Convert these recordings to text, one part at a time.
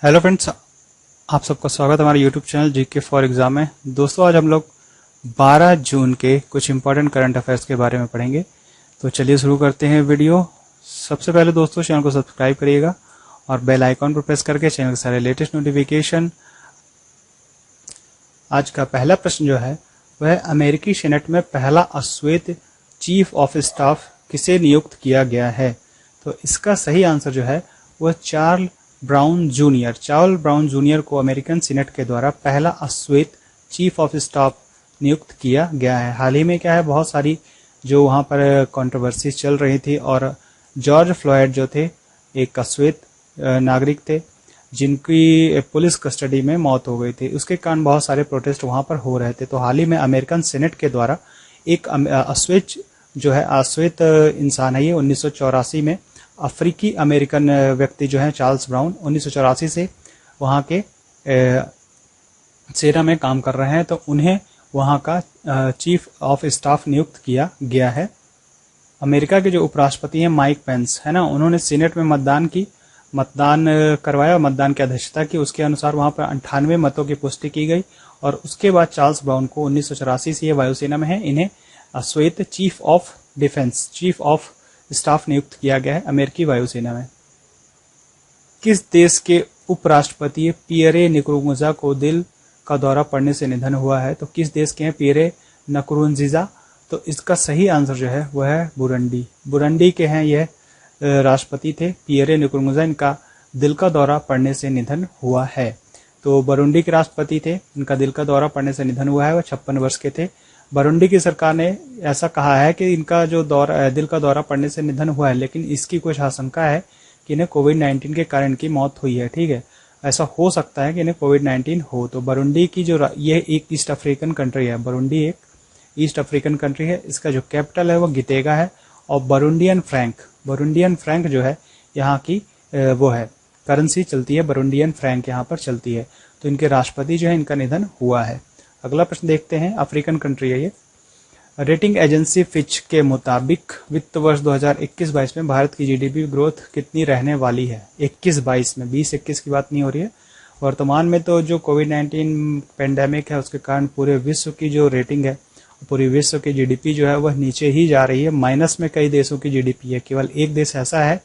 Hello friends, आप सबका स्वागत है हमारे YouTube channel GK for exam में। दोस्तों, आज हम लोग 12 जून के कुछ इंपॉर्टेंट करंट अफेयर्स के बारे में पढ़ेंगे। तो चलिए शुरू करते हैं वीडियो। सबसे पहले दोस्तों, चैनल को सब्सक्राइब करिएगा और बेल आइकॉन पर प्रेस करके चैनल के सारे लेटेस्ट नोटिफिकेशन। आज का पहला प्रश्न जो है वह अमेरिकी सेनेट में पहला अश्वेत चीफ ऑफ स्टाफ किसे नियुक्त किया गया है। तो इसका सही आंसर जो है वह चार्ल्स ब्राउन जूनियर को अमेरिकन सीनेट के द्वारा पहला अश्वेत चीफ ऑफ स्टाफ नियुक्त किया गया है। हाल ही में क्या है, बहुत सारी जो वहाँ पर कंट्रोवर्सी चल रही थी और जॉर्ज फ्लॉयड जो थे एक अश्वेत नागरिक थे जिनकी पुलिस कस्टडी में मौत हो गई थी, उसके कारण बहुत सारे प्रोटेस्ट वहाँ पर हो रहे थे। तो हाल ही में अमेरिकन सीनेट के द्वारा एक अश्वेत इंसान है, ये 1984 में अफ्रीकी अमेरिकन व्यक्ति जो है चार्ल्स ब्राउन 1984 से वहाँ के सेना में काम कर रहे हैं, तो उन्हें वहाँ का चीफ ऑफ स्टाफ नियुक्त किया गया है। अमेरिका के जो उपराष्ट्रपति हैं माइक पेंस है ना, उन्होंने सीनेट में मतदान करवाया, मतदान की अध्यक्षता की। उसके अनुसार वहाँ पर 98 मतों की पुष्टि की गई और उसके बाद चार्ल्स ब्राउन को 1984 से ये वायुसेना में है, इन्हें अश्वेत चीफ ऑफ स्टाफ नियुक्त किया गया है अमेरिकी वायुसेना में। किस देश के उपराष्ट्रपति पियरे नकुरुंजिज़ा को दिल का दौरा पड़ने से निधन हुआ है। तो किस देश के हैं पियरे नकुरुंजिज़ा। तो इसका सही आंसर जो है वह है बुरुंडी के हैं यह राष्ट्रपति थे पियरे नकुरुंजिज़ा। इनका दिल का दौरा पड़ने से निधन हुआ है। तो बुरुंडी के राष्ट्रपति थे, इनका दिल का दौरा पड़ने से निधन हुआ है, वह 56 वर्ष के थे। बुरुंडी की सरकार ने ऐसा कहा है कि इनका जो दिल का दौरा पड़ने से निधन हुआ है, लेकिन इसकी कुछ आशंका है कि इन्हें कोविड-19 के कारण की मौत हुई है। ठीक है, ऐसा हो सकता है कि इन्हें कोविड-19 हो। तो बुरुंडी की ये एक ईस्ट अफ्रीकन कंट्री है, बुरुंडी एक ईस्ट अफ्रीकन कंट्री है। इसका जो कैपिटल है वो गितेगा है और बुरुंडियन फ्रैंक जो है यहाँ की वो है करेंसी चलती है, बुरुंडियन फ्रैंक यहाँ पर चलती है। तो इनके राष्ट्रपति जो है इनका निधन हुआ है। अगला प्रश्न देखते हैं, अफ्रीकन कंट्री है ये। रेटिंग एजेंसी फिच के मुताबिक वित्त वर्ष 2021-22 में भारत की जीडीपी ग्रोथ कितनी रहने वाली है। 21-22 में, 20-21 की बात नहीं हो रही है। वर्तमान में तो जो कोविड-19 पेंडेमिक है उसके कारण पूरे विश्व की जो रेटिंग है, पूरी विश्व की जीडीपी जो है वह नीचे ही जा रही है। माइनस में कई देशों की जीडीपी है, केवल एक देश ऐसा है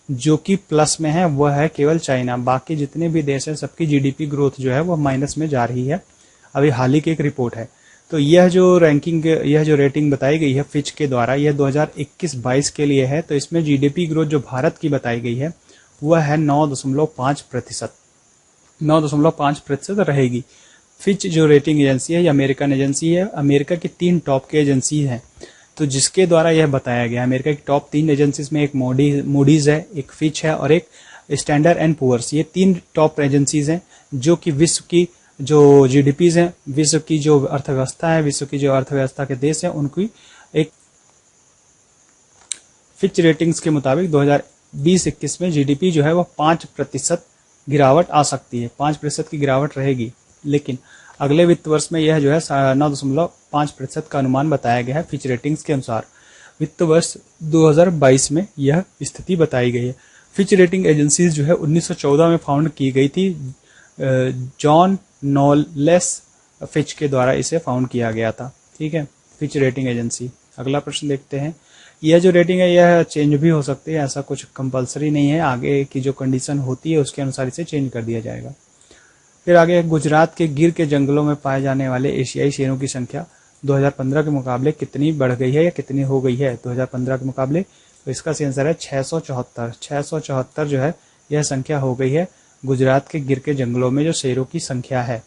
जो कि प्लस में है, वह है केवल चाइना। बाकी जितने भी देश हैं सबकी जीडीपी ग्रोथ जो है वह माइनस में जा रही है। अभी हाल ही की एक रिपोर्ट है। तो यह जो रेटिंग बताई गई है फिच के द्वारा, यह 2021-22 के लिए है। तो इसमें जीडीपी ग्रोथ जो भारत की बताई गई है वह है 9.5%। 9.5% रहेगी। फिच जो रेटिंग एजेंसी है, यह अमेरिकन एजेंसी है। अमेरिका की 3 टॉप की एजेंसी है, तो जिसके द्वारा यह बताया गया। अमेरिका की टॉप 3 एजेंसीज में एक मूडीज है, एक फिच है और एक स्टैंडर्ड एंड पुअर्स। ये 3 टॉप एजेंसीज हैं जो कि विश्व की जो जीडीपीज हैं, विश्व की जो अर्थव्यवस्था है, विश्व की जो अर्थव्यवस्था के देश हैं, उनकी एक फिच रेटिंग्स के मुताबिक 2020-21 में जीडीपी जो है वह 5% गिरावट आ सकती है, 5% की गिरावट रहेगी। लेकिन अगले वित्त वर्ष में यह जो है 9.5% का अनुमान बताया गया है फिच रेटिंग्स के अनुसार। वित्त वर्ष 2022 में यह स्थिति बताई गई है। फिच रेटिंग एजेंसीज जो है 1914 में फाउंड की गई थी। जॉन नॉलेस फिच के द्वारा इसे फाउंड किया गया था। ठीक है, फिच रेटिंग एजेंसी। अगला प्रश्न देखते हैं। यह जो रेटिंग है यह चेंज भी हो सकती है, ऐसा कुछ कंपलसरी नहीं है। आगे की जो कंडीशन होती है उसके अनुसार इसे चेंज कर दिया जाएगा। फिर आगे, गुजरात के गिर के जंगलों में पाए जाने वाले एशियाई शेरों की संख्या 2015 के मुकाबले कितनी बढ़ गई है या कितनी हो गई है 2015 के मुकाबले। तो इसका सही आंसर है 674 जो है यह संख्या हो गई है गुजरात के गिर के जंगलों में जो शेरों की संख्या है।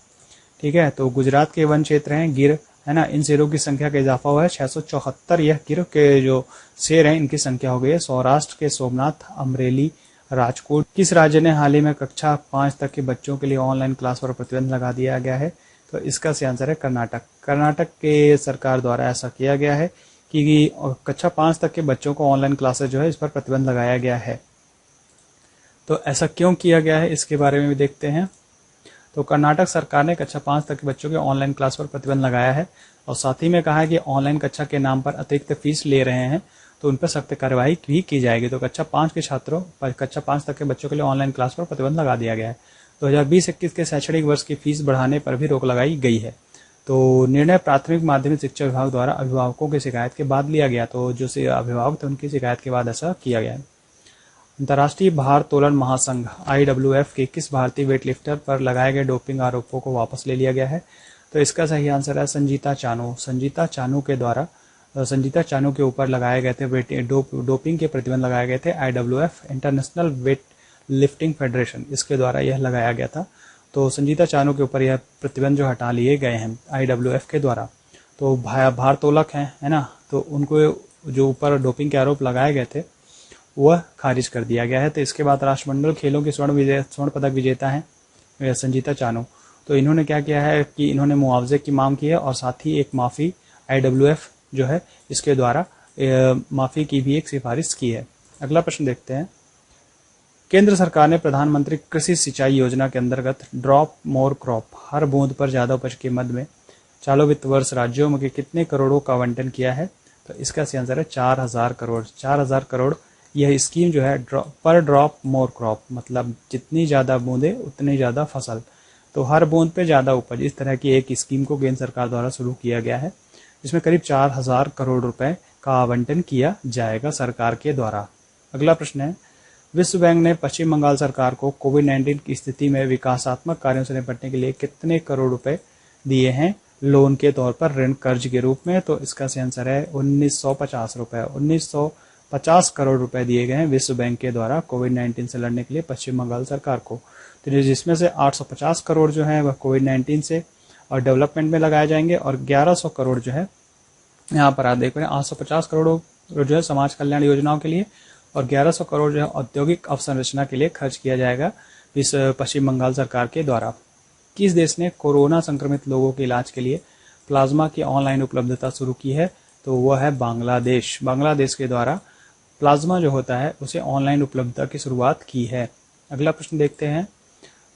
ठीक है, तो गुजरात के वन क्षेत्र हैं गिर, है ना, इन शेरों की संख्या का इजाफा हुआ है 674। यह गिर के जो शेर हैं इनकी संख्या हो गई है। सौराष्ट्र के सोमनाथ, अमरेली, राजकोट। किस राज्य ने हाल ही में कक्षा 5 तक के बच्चों के लिए ऑनलाइन क्लास पर प्रतिबंध लगा दिया गया है। तो इसका सही आंसर है कर्नाटक के सरकार द्वारा ऐसा किया गया है कि कक्षा 5 तक के बच्चों को ऑनलाइन क्लासेस जो है इस पर प्रतिबंध लगाया गया है। तो ऐसा क्यों किया गया है इसके बारे में भी देखते हैं। तो कर्नाटक सरकार ने कक्षा 5 तक के बच्चों के ऑनलाइन क्लास पर प्रतिबंध लगाया है और साथ ही में कहा है कि ऑनलाइन कक्षा के नाम पर अतिरिक्त फीस ले रहे हैं तो उन पर सख्त कार्रवाई भी की जाएगी। तो कक्षा 5 के छात्रों पर, कक्षा 5 तक के बच्चों के लिए ऑनलाइन क्लास पर प्रतिबंध लगा दिया गया है। 2020-21 के शैक्षणिक वर्ष की फीस बढ़ाने पर भी रोक लगाई गई है। तो निर्णय प्राथमिक माध्यमिक शिक्षा विभाग द्वारा अभिभावकों की शिकायत के बाद लिया गया। तो जो अभिभावक थे उनकी शिकायत के बाद ऐसा किया गया है। अंतर्राष्ट्रीय भारोत्तोलन महासंघ IWF के किस भारतीय वेटलिफ्टर पर लगाए गए डोपिंग आरोपों को वापस ले लिया गया है? तो इसका सही आंसर है संजीता चानू। संजीता चानू के ऊपर लगाए गए थे डोपिंग के प्रतिबंध लगाए गए थे IWF international weight lifting federation, इसके द्वारा यह लगाया गया था। तो संजीता चानू के ऊपर यह प्रतिबंध जो हटा लिए गए हैं IWF के द्वारा। तो भारोत्तोलक हैं, है ना, तो उनको जो ऊपर डोपिंग के आरोप लगाए गए थे वह खारिज कर दिया गया है। तो इसके बाद राष्ट्रमंडल खेलों के स्वर्ण पदक विजेता हैं संजीता चानू। तो इन्होंने क्या किया है कि इन्होंने मुआवजे की मांग की है और साथ ही एक माफ़ी IWF जो है इसके द्वारा माफ़ी की भी एक सिफारिश की है। अगला प्रश्न देखते हैं। केंद्र सरकार ने प्रधानमंत्री कृषि सिंचाई योजना के अंतर्गत ड्रॉप मोर क्रॉप, हर बूंद पर ज्यादा उपज के मद में चालू वित्त वर्ष राज्यों में कितने करोड़ों का आवंटन किया है? तो इसका सही आंसर है 4000 करोड़। 4000 करोड़ यह स्कीम जो है पर ड्रॉप मोर क्रॉप, मतलब जितनी ज्यादा बूंदे उतनी ज्यादा फसल, तो हर बूंद पे ज्यादा उपज, इस तरह की एक स्कीम को केंद्र सरकार द्वारा शुरू किया गया है। इसमें करीब 4000 करोड़ रुपए का आवंटन किया जाएगा सरकार के द्वारा। अगला प्रश्न है, विश्व बैंक ने पश्चिम बंगाल सरकार को कोविड-19 की स्थिति में विकासात्मक कार्यों से निपटने के लिए कितने करोड़ रुपए दिए हैं लोन के तौर पर, ऋण कर्ज के रूप में? तो इसका सही आंसर है 1950 रुपए। 1950 करोड़ रुपए दिए गए हैं विश्व बैंक के द्वारा कोविड-19 से लड़ने के लिए पश्चिम बंगाल सरकार को। तो जिसमें से 850 करोड़ जो है वह कोविड-19 से और डेवलपमेंट में लगाए जाएंगे और 1100 करोड़ जो है यहाँ पर आप देख रहे हैं 850 करोड़ जो है समाज कल्याण योजनाओं के लिए और 1100 करोड़ जो है औद्योगिक अवसंरचना के लिए खर्च किया जाएगा इस पश्चिम बंगाल सरकार के द्वारा। किस देश ने कोरोना संक्रमित लोगों के इलाज के लिए प्लाज्मा की ऑनलाइन उपलब्धता शुरू की है? तो वह है बांग्लादेश। बांग्लादेश के द्वारा प्लाज्मा जो होता है उसे ऑनलाइन उपलब्धता की शुरुआत की है। अगला प्रश्न देखते हैं।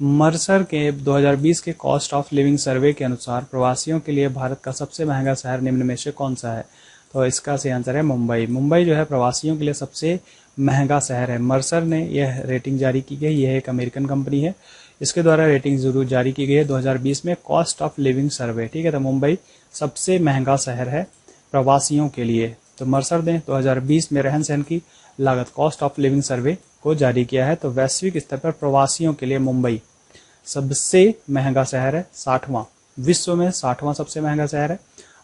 मर्सर के 2020 के कॉस्ट ऑफ लिविंग सर्वे के अनुसार प्रवासियों के लिए भारत का सबसे महंगा शहर निम्न में से कौन सा है? तो इसका सही आंसर है मुंबई। मुंबई जो है प्रवासियों के लिए सबसे महंगा शहर है। मर्सर ने यह रेटिंग जारी की गई, यह एक अमेरिकन कंपनी है, इसके द्वारा रेटिंग जरूर जारी की गई है 2020 में कॉस्ट ऑफ लिविंग सर्वे, ठीक है। तो मुंबई सबसे महंगा शहर है प्रवासियों के लिए। तो मर्सर ने 2020 में रहन सहन की लागत कॉस्ट ऑफ लिविंग सर्वे को जारी किया है। तो वैश्विक स्तर पर प्रवासियों के लिए मुंबई सबसे महंगा शहर है, 60वां, विश्व में 60वां सबसे महंगा शहर है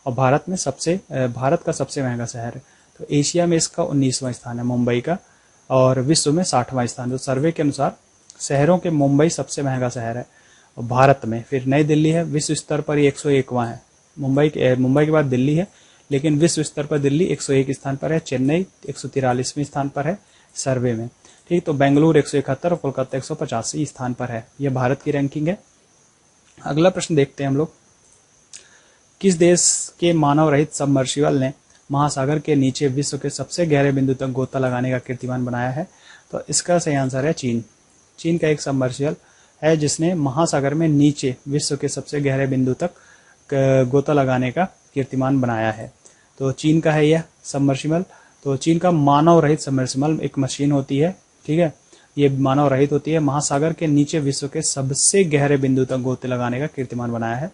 और भारत का सबसे महंगा शहर है। तो एशिया में इसका 19वां स्थान है मुंबई का और विश्व में 60वां स्थान। तो सर्वे के अनुसार शहरों के मुंबई सबसे महंगा शहर है और भारत में फिर नई दिल्ली है, विश्व स्तर पर ये 101वां है। मुंबई के बाद दिल्ली है, लेकिन विश्व स्तर पर दिल्ली 101 स्थान पर है। चेन्नई 143वें स्थान पर है सर्वे में, ठीक। तो बेंगलुरु 171 और कोलकाता 185 स्थान पर है। यह भारत की रैंकिंग है। अगला प्रश्न देखते हैं हम लोग। किस देश के मानव रहित सबमर्सिबल ने महासागर के नीचे विश्व के सबसे गहरे बिंदु तक गोता लगाने का कीर्तिमान बनाया है? तो इसका सही आंसर है चीन। चीन का एक सबमर्सिबल है जिसने महासागर में नीचे विश्व के सबसे गहरे बिंदु तक गोता लगाने का कीर्तिमान बनाया है। तो चीन का है यह सबमर्सिबल। तो चीन का मानव रहित सबमर्सिबल एक मशीन होती है, ठीक है, ये मानव रहित होती है, महासागर के नीचे विश्व के सबसे गहरे बिंदु तक गोते लगाने का कीर्तिमान बनाया है।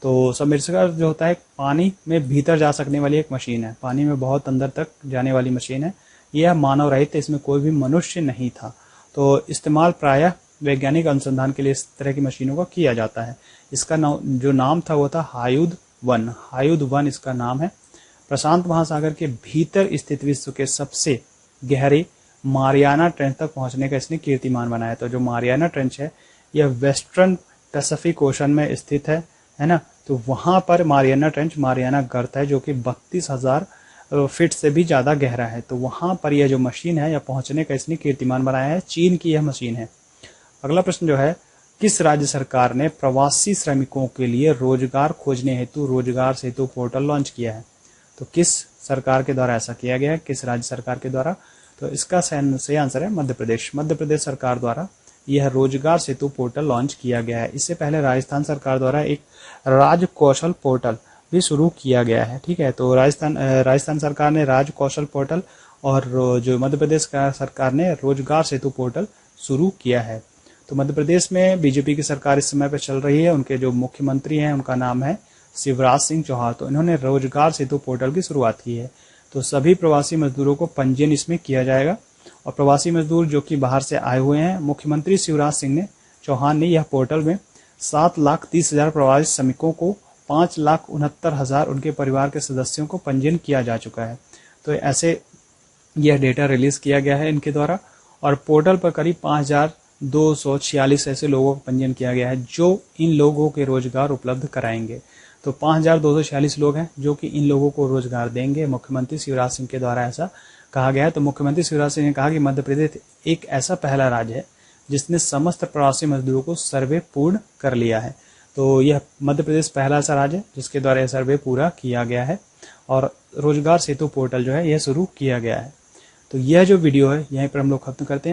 तो सबमर्सिबल जो होता है पानी में भीतर जा सकने वाली एक मशीन है, पानी में बहुत अंदर तक जाने वाली मशीन है। यह मानव रहित है, इसमें कोई भी मनुष्य नहीं था। तो इस्तेमाल प्रायः वैज्ञानिक अनुसंधान के लिए इस तरह की मशीनों का किया जाता है। इसका जो नाम था वो था हायुद-1 इसका नाम है। प्रशांत महासागर के भीतर स्थित विश्व के सबसे गहरे मारियाना ट्रेंच तक पहुंचने का इसने कीर्तिमान बनाया। तो जो मारियाना ट्रेंच है यह वेस्टर्न पैसिफिक ओशन में स्थित है ना। तो वहां पर मारियाना ट्रेंच, मारियाना गर्त है जो कि 32,000 फीट से भी ज्यादा गहरा है। तो वहां पर यह जो मशीन है, यह पहुंचने का इसने कीर्तिमान बनाया है। चीन की यह मशीन है। अगला प्रश्न जो है, किस राज्य सरकार ने प्रवासी श्रमिकों के लिए रोजगार खोजने हेतु रोजगार सेतु पोर्टल लॉन्च किया है? तो किस सरकार के द्वारा ऐसा किया गया है, किस राज्य सरकार के द्वारा? तो इसका सही आंसर है मध्य प्रदेश। मध्य प्रदेश सरकार द्वारा यह रोजगार सेतु पोर्टल लॉन्च किया गया है। इससे पहले राजस्थान सरकार द्वारा एक राज्य कौशल पोर्टल भी शुरू किया गया है, ठीक है। तो राजस्थान सरकार ने राज्य कौशल पोर्टल और जो मध्य प्रदेश सरकार ने रोजगार सेतु पोर्टल शुरू किया है। तो मध्य प्रदेश में बीजेपी की सरकार इस समय पे चल रही है। उनके जो मुख्यमंत्री हैं उनका नाम है शिवराज सिंह चौहान। तो इन्होंने रोजगार सेतु पोर्टल की शुरुआत की है। तो सभी प्रवासी मजदूरों को पंजीयन इसमें किया जाएगा और प्रवासी मजदूर जो कि बाहर से आए हुए हैं, मुख्यमंत्री शिवराज सिंह चौहान ने यह पोर्टल में 7,30,000 प्रवासी श्रमिकों को 5,69,000 उनके परिवार के सदस्यों को पंजीयन किया जा चुका है। तो ऐसे यह डेटा रिलीज किया गया है इनके द्वारा और पोर्टल पर करीब 5,246 ऐसे लोगों का पंजीयन किया गया है जो इन लोगों के रोजगार उपलब्ध कराएंगे। तो 5,246 लोग हैं जो कि इन लोगों को रोजगार देंगे। मुख्यमंत्री शिवराज सिंह के द्वारा ऐसा कहा गया है। तो मुख्यमंत्री शिवराज सिंह ने कहा कि मध्य प्रदेश एक ऐसा पहला राज्य है जिसने समस्त प्रवासी मजदूरों को सर्वे पूर्ण कर लिया है। तो यह मध्य प्रदेश पहला ऐसा राज्य है जिसके द्वारा यह सर्वे पूरा किया गया है और रोजगार सेतु पोर्टल जो है यह शुरू किया गया है। तो यह जो वीडियो है यहीं पर हम लोग खत्म करते हैं।